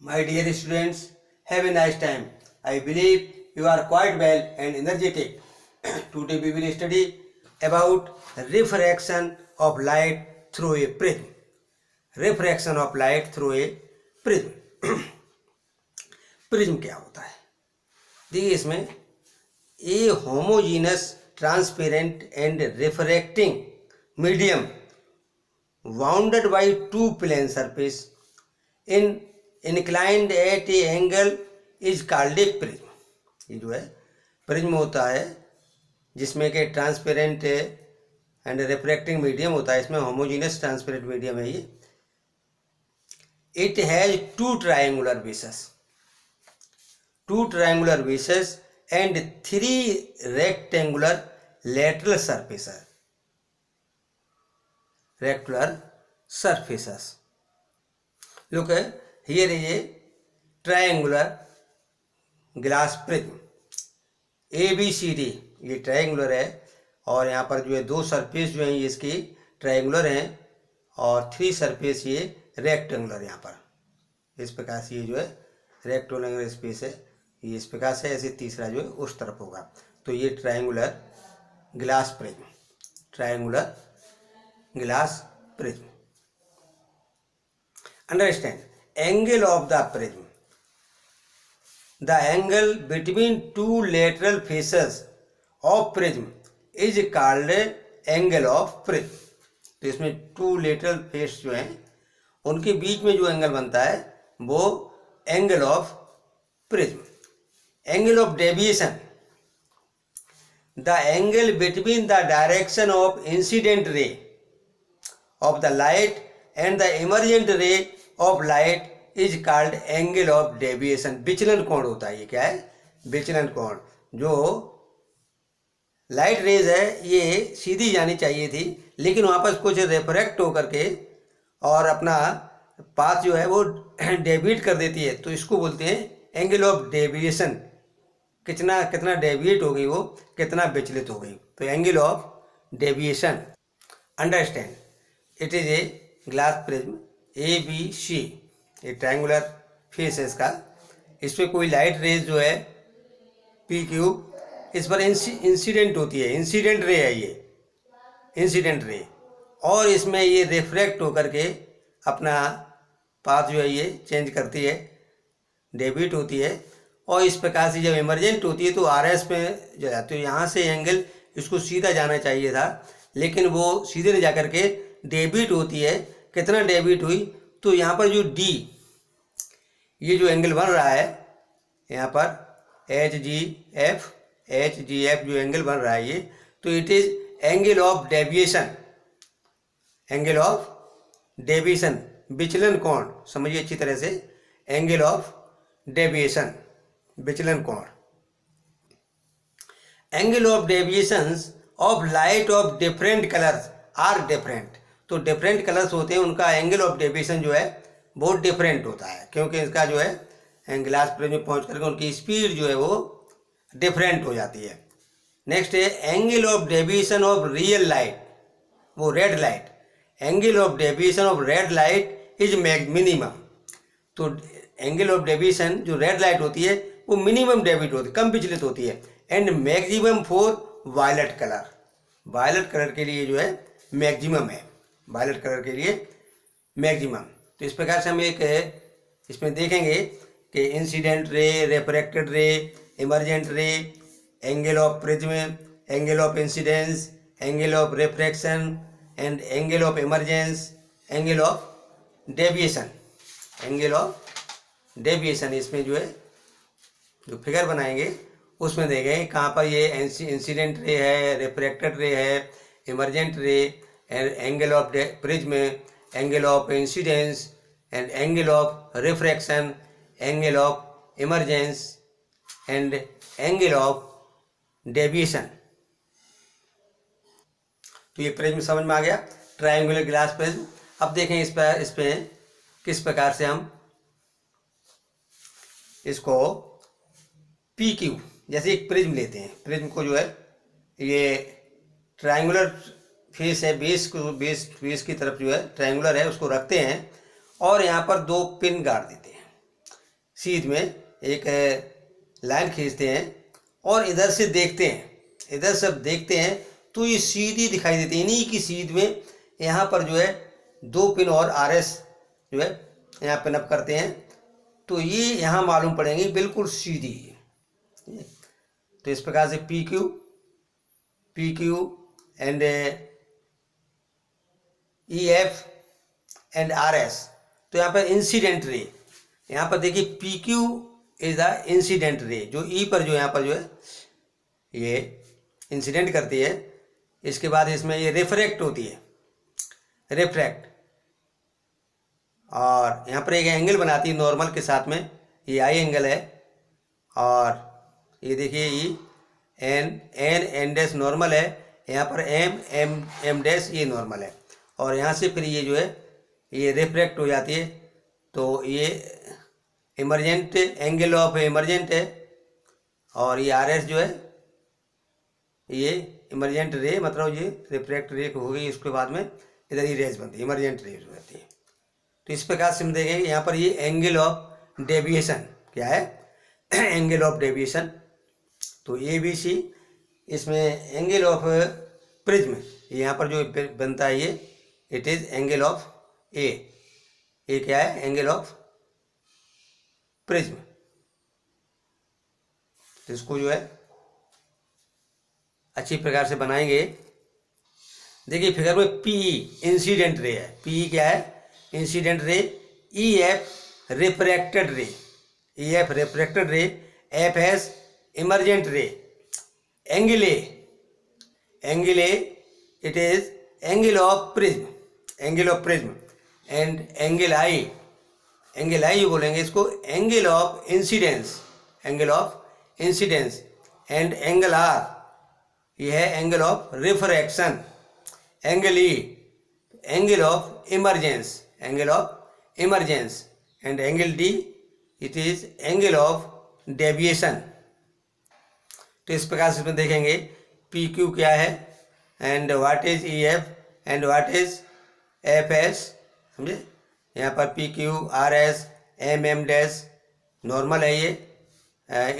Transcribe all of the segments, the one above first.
My dear students, have a nice time. I believe you are quite well and energetic. Today we will study about refraction of light through a prism. Refraction of light through a prism. Prism क्या होता है? देखिए, इसमें a homogeneous transparent and refracting medium bounded by two plane surface in inclined at a angle is called a prism. ये जो है prism होता है जिसमें कि ट्रांसपेरेंट एंड रिफ्रैक्टिंग मीडियम होता है। इसमें होमोजीनस ट्रांसपेरेंट मीडियम है ये। It has two triangular bases and three rectangular lateral surfaces. Look, here is a triangular glass prism ABCD, ये ट्रायंगुलर है और यहाँ पर जो है दो सरफेस जो है ये इसकी ट्रायंगुलर हैं और थ्री सरफेस ये रेक्टेंगुलर। यहाँ पर इस प्रकार से ये जो है रेक्टेंगुलर स्पेस है, ये इस प्रकार से, ऐसे तीसरा जो है उस तरफ होगा। तो ये triangular glass prism, understand angle of the prism, the angle between two lateral faces of prism is called angle of prism. तो इसमें टू लेटरल फेस जो हैं उनके बीच में जो एंगल बनता है वो angle of prism. Angle of deviation, the angle between the direction of incident ray of the light and the emergent ray of light is called angle of deviation। विचलन कोण होता है ये। क्या है? विचलन कोण। जो लाइट रेज है ये सीधी जानी चाहिए थी लेकिन वहाँ पर कुछ रिफ्रैक्ट होकर के और अपना पाथ जो है वो डेविएट कर देती है, तो इसको बोलते हैं एंगल ऑफ डेविएशन। कितना डेविएट हो गई, वो कितना विचलित हो गई, तो angle of deviation. Understand, it is a glass prism ABC, ये ट्रायंगुलर फेस है इसका। इस पर कोई लाइट रेज जो है PQ इस पर इंसिडेंट होती है, इंसिडेंट रे है ये, इंसिडेंट रे, और इसमें ये रिफ्रैक्ट होकर के अपना पाथ जो है ये चेंज करती है, डेविएट होती है। और इस प्रकार से जब इमरजेंट होती है तो RS में जो है, तो यहाँ से एंगल इसको सीधा जाना चाहिए था लेकिन वो सीधे नहीं जाकर के डेविएट होती है। कितना डेविएट हुई, तो यहाँ पर जो D, ये जो एंगल बन रहा है यहाँ पर HGF जो एंगल बन रहा है ये, तो it is angle of deviation, विचलन कोण। समझिए अच्छी तरह से, एंगल ऑफ डेविएशन, विचलन कोण। Angle of deviations of light of different colours are different. तो डिफरेंट कलर्स होते हैं, उनका एंगल ऑफ डेविएशन जो है बहुत डिफरेंट होता है क्योंकि इसका जो है ग्लास प्रिज्म में पहुंच करके उनकी स्पीड जो है वो डिफरेंट हो जाती है। नेक्स्ट है angle of deviation of real light, वो red light. Angle of deviation of red light is minimum. तो एंगल ऑफ डेविएशन जो रेड लाइट होती है वो मिनिमम डेविएट होती है, कम विचलित होती है। And maximum for violet colour के लिए जो है मैक्सिमम है, वायलेट कलर के लिए मैक्सिमम। तो इस प्रकार से हम एक इसमें देखेंगे कि इंसिडेंट रे, रिफ्रैक्टेड रे, emergent ray, angle of prism, angle of incidence, angle of refraction and angle of emergence, angle of deviation. इसमें जो है जो फिगर बनाएंगे उसमें देखेंगे कहाँ पर ये इंसिडेंट रे है, रिफ्रैक्टेड रे है, emergent ray, angle of prism, angle of incidence and angle of refraction, angle of emergence and angle of deviation. तो ये प्रिज्म समझ में आ गया, ट्रायंगुलर ग्लास प्रिज्म। अब देखें इस पे किस प्रकार से हम इसको PQ, जैसे एक प्रिज्म लेते हैं, प्रिज्म को जो है ये ट्रायंगुलर फेस है, बेस की तरफ जो है ट्रायंगुलर है उसको रखते हैं और यहाँ पर दो पिन गाड़ देते हैं। सीध में एक लाइन खींचते हैं और इधर से देखते हैं, इधर से देखते हैं तो ये सीधी दिखाई देती है। इन्हीं की सीध में यहाँ पर जो है 2 पिन और RS जो है यहाँ पिन अप करते हैं, तो ये यहाँ मालूम पड़ेंगी बिल्कुल सीधी। तो इस प्रकार से PQ and EF and RS। तो यहाँ पर इंसिडेंट रे, यहाँ पर देखिए PQ is the incident ray, जो E पर जो यहाँ पर जो है ये इंसिडेंट करती है। इसके बाद इसमें ये रिफ्रैक्ट होती है, रिफ्रैक्ट, और यहाँ पर एक एंगल बनाती है नॉर्मल के साथ में, ये आई एंगल है। और ये देखिए ई एन डैश नॉर्मल है, यहाँ पर एम डैश ये नॉर्मल है, और यहाँ से फिर ये जो है ये रिफ्रैक्ट हो जाती है। तो ये इमरजेंट एंगल ऑफ इमरजेंट है, और ये RS जो है ये इमरजेंट रे, मतलब ये रिफ्रैक्ट रे हो गई, इसके बाद में इधर ही रेज बनती है, इमरजेंट रेज हो जाती है। तो इस प्रकार से हम देखेंगे यहाँ पर ये एंगल ऑफ डेविएशन क्या है, एंगल ऑफ डेविएशन। तो ABC, इसमें एंगल ऑफ प्रिज्म यहाँ पर जो बनता है ये इट इज एंगल ऑफ ए क्या है, एंगल ऑफ प्रिज्म। तो इसको जो है अच्छी प्रकार से बनाएंगे। देखिए फिगर में PE इंसिडेंट रे है, PE क्या है, incident ray, EF refracted ray, EF refracted ray, FS emergent ray, angle A it is angle of prism, angle of prism, and angle I बोलेंगे इसको, angle of incidence, angle of incidence, and angle R यह है angle of refraction, angle E angle of emergence, angle of emergence, and angle D it is angle of deviation. तो इस प्रकार से इसमें देखेंगे PQ क्या है, and what is EF and what is FS, समझे। यहाँ पर PQ RS M dash normal है, ये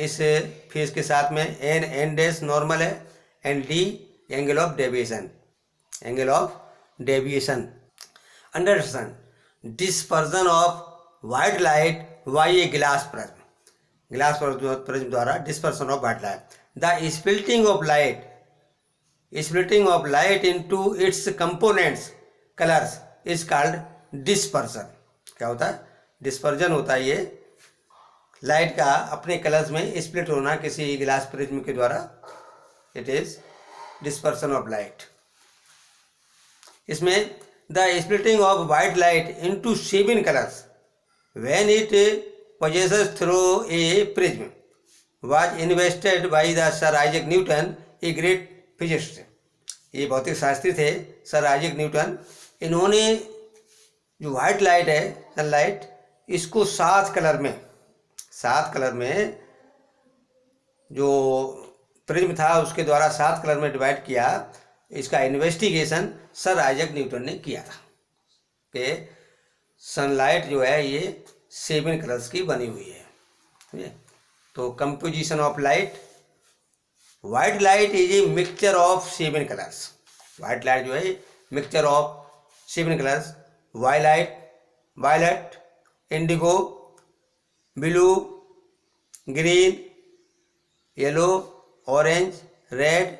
इस फेस के साथ में N डैश नॉर्मल है, and D angle of deviation, angle of deviation. Understand dispersion of white light by a glass prism, glass prism द्वारा dispersion of white light. The splitting of light into its components colours is called dispersion. क्या होता है, dispersion होता है ये light का अपने colours में स्प्लिट होना किसी ग्लास प्रिज्म के द्वारा, it is dispersion of light. इसमें the splitting of white light into 7 colours when it passes through a prism was invented by the Sir Isaac Newton, a great physicist। ये भौतिक शास्त्री थे sir Isaac Newton. इन्होंने जो white light है, sunlight, इसको 7 colour में जो प्रिज्म था उसके द्वारा 7 कलर में डिवाइड किया। इसका इन्वेस्टिगेशन सर आइजैक न्यूटन ने किया था कि सनलाइट जो है ये 7 कलर्स की बनी हुई है, समझे। तो composition of light, white light is a mixture of 7 colours. White light जो है mixture of 7 colours, violet, indigo, blue, green, yellow, orange, red.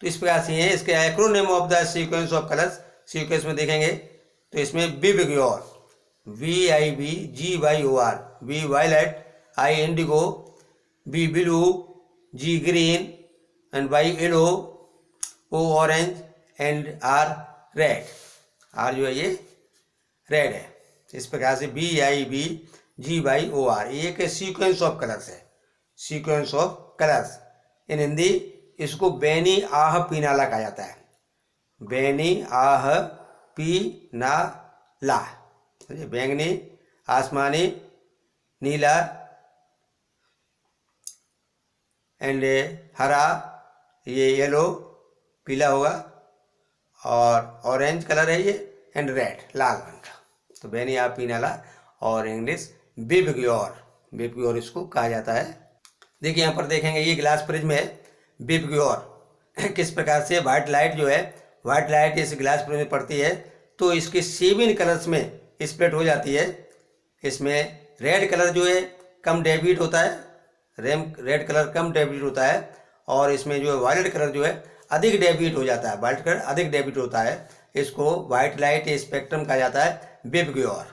तो इस प्रकार से है। इसके acronym of the sequence of colours, sequence में देखेंगे तो इसमें VIBGYOR, VIBGYOR, V violet, I indigo, B blue, G green, and Y yellow, O orange, and R red. R जो है ये रेड है। इस प्रकार से VIBGYOR ये एक सीक्वेंस ऑफ कलर्स है, सीक्वेंस ऑफ कलर्स। इन हिंदी इसको बैनी आह पीनाला कहा जाता है, बैनी आह पीनाला, बैंगनी, आसमानी, नीला, एंड हरा, ये येलो पीला होगा, और ऑरेंज कलर है ये, एंड रेड लाल रंग का। तो बैनी आप पीनाला और इंग्लिश विबग्योर। विबग्योर इसको कहा जाता है। देखिए यहाँ पर देखेंगे ये ग्लास प्रिज्म है विबग्योर। किस प्रकार से वाइट लाइट जो है, वाइट लाइट इस ग्लास प्रिज्म में पड़ती है तो इसके 7 कलर्स में स्प्लिट हो जाती है। इसमें रेड कलर जो है कम डेविएट होता है, रेड कलर कम डेविएट होता है, और इसमें जो है वायलेट कलर जो है अधिक डेविएट हो जाता है, वायलेट कलर अधिक डेविएट होता है। इसको वाइट लाइट स्पेक्ट्रम कहा जाता है विबग्योर।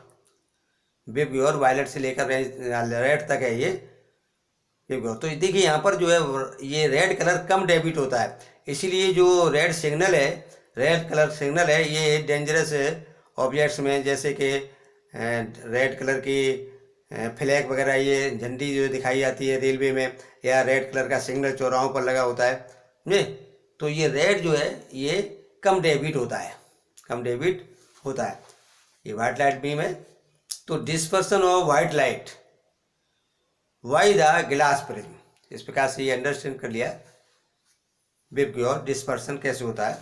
विबग्योर वायलेट से लेकर रेड तक है ये विबग्योर। तो देखिए यहाँ पर जो है ये रेड कलर कम डेविएट होता है, इसीलिए जो रेड सिग्नल है, रेड कलर सिग्नल है, ये डेंजरस ऑब्जेक्ट्स में जैसे कि रेड कलर की फ्लैग वगैरह, ये झंडी जो दिखाई जाती है रेलवे में, या रेड कलर का सिग्नल चौराहों पर लगा होता है समझे, तो ये रेड जो है ये कम डेविएट होता है, कम डेविएट होता है। ये वाइट लाइट बीम है। तो dispersion of white light by the glass prism, इस प्रकार से ये अंडरस्टैंड कर लिया विबग्योर डिस्पर्सन कैसे होता है।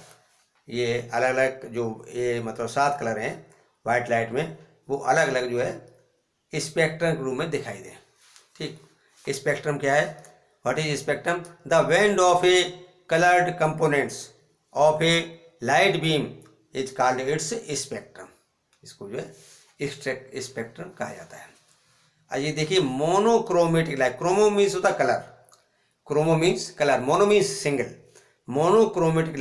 ये अलग अलग जो ये मतलब 7 कलर हैं वाइट लाइट में, वो अलग अलग जो है स्पेक्ट्रम के रूप में दिखाई दे। ठीक, स्पेक्ट्रम क्या है, what is spectrum? The band of a coloured components of a light beam is called its spectrum. इसको जो है स्पेक्ट्रम कहा जाता है। आइए देखिए मोनोक्रोमेटिक लाइट, क्रोमो मीन्स होता colour, chromo means colour, mono means single. Monochromatic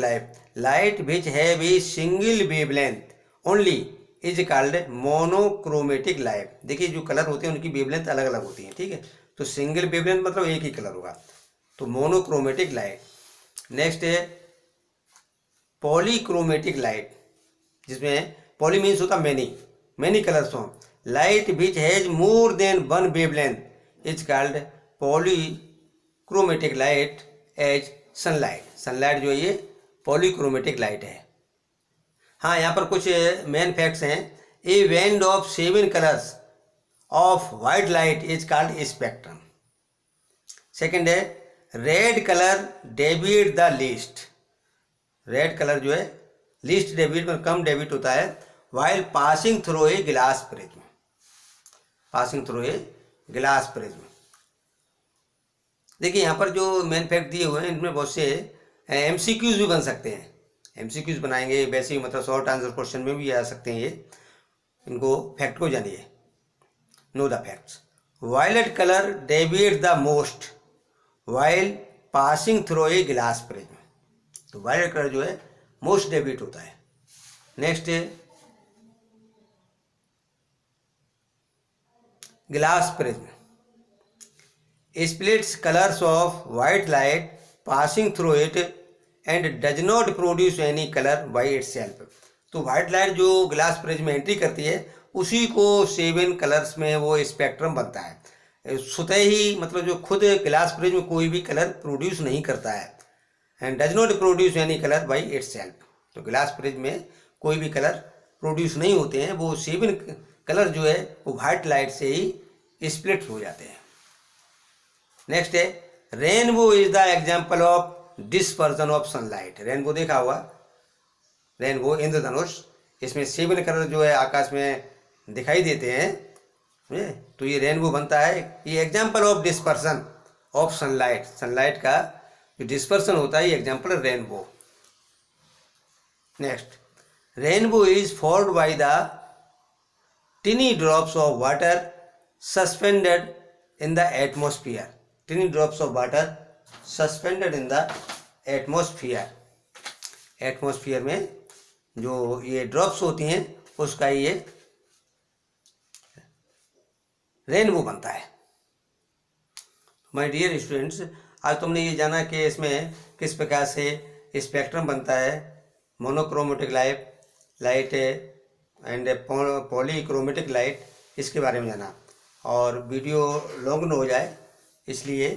light which have a single wavelength only is called monochromatic light. देखिए जो कलर होते हैं उनकी वेवलेंथ अलग अलग होती है, ठीक है, तो सिंगल वेवलेंथ मतलब एक ही कलर होगा, तो मोनोक्रोमेटिक लाइट। नेक्स्ट है पॉलीक्रोमेटिक लाइट, जिसमें पॉली मीन्स होता मैनी कलर्स हो। Light which has more than one wavelength is called polychromatic light as sunlight. Sunlight जो है ये पॉलीक्रोमेटिक लाइट है। हाँ, यहाँ पर कुछ मेन फैक्ट्स हैं। A band of 7 colours of white light is called spectrum. Second है red colour deviate the least. Red colour जो है लीस्ट डेविएट में कम डेविएट होता है while passing through a glass prism, passing through a glass prism. देखिए यहाँ पर जो मेन फैक्ट दिए हुए हैं इनमें बहुत से एमसीक्यूज भी बन सकते हैं, एमसीक्यूज बनाएंगे वैसे ही, मतलब शॉर्ट आंसर क्वेश्चन में भी आ सकते हैं ये। इनको फैक्ट को जानिए, know the facts. Violet colour deviate the most while passing through a glass prism. तो वायलेट कलर जो है मोस्ट डेविएट होता है। नेक्स्ट है glass prism splits colors of white light passing through it and does not produce any color by itself। तो white light जो glass prism में entry करती है उसी को 7 कलर्स में वो स्पेक्ट्रम बनता है। स्वतः ही मतलब जो खुद ग्लास प्रिज्म कोई भी कलर प्रोड्यूस नहीं करता है, and does not produce any colour by itself. तो ग्लास प्रिज्म में कोई भी कलर प्रोड्यूस नहीं होते हैं, वो 7 कलर जो है वो वाइट लाइट से ही स्प्लिट हो जाते हैं। नेक्स्ट है rainbow is the example of dispersion of sunlight. Rainbow देखा हुआ, रेनबो इंद्रधनुष, इसमें 7 कलर जो है आकाश में दिखाई देते हैं, तो ये रेनबो बनता है। ये example of dispersion of sunlight, sunlight का जो डिस्पर्सन होता है ये एग्जाम्पल है rainbow. Next rainbow is formed by the टिनी drops of water suspended in the atmosphere. टिनी drops of water suspended in the atmosphere. Atmosphere में जो ये ड्रॉप्स होती हैं उसका ये रेनबो बनता है। माय डियर स्टूडेंट्स, आज तुमने ये जाना कि इसमें किस प्रकार से स्पेक्ट्रम बनता है, monochromatic light and polychromatic light, इसके बारे में जाना। और वीडियो लॉन्ग न हो जाए इसलिए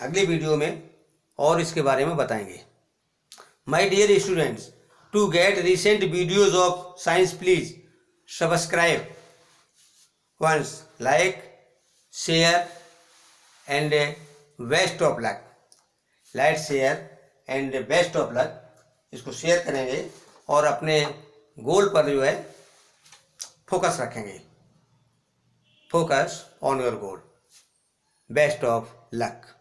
अगली वीडियो में और इसके बारे में बताएंगे। My dear students, to get recent videos of science please subscribe once, like, share and best of luck. Like, share and best of luck, इसको शेयर करेंगे और अपने गोल पर जो है फोकस रखेंगे। Focus on your goal. Best of luck.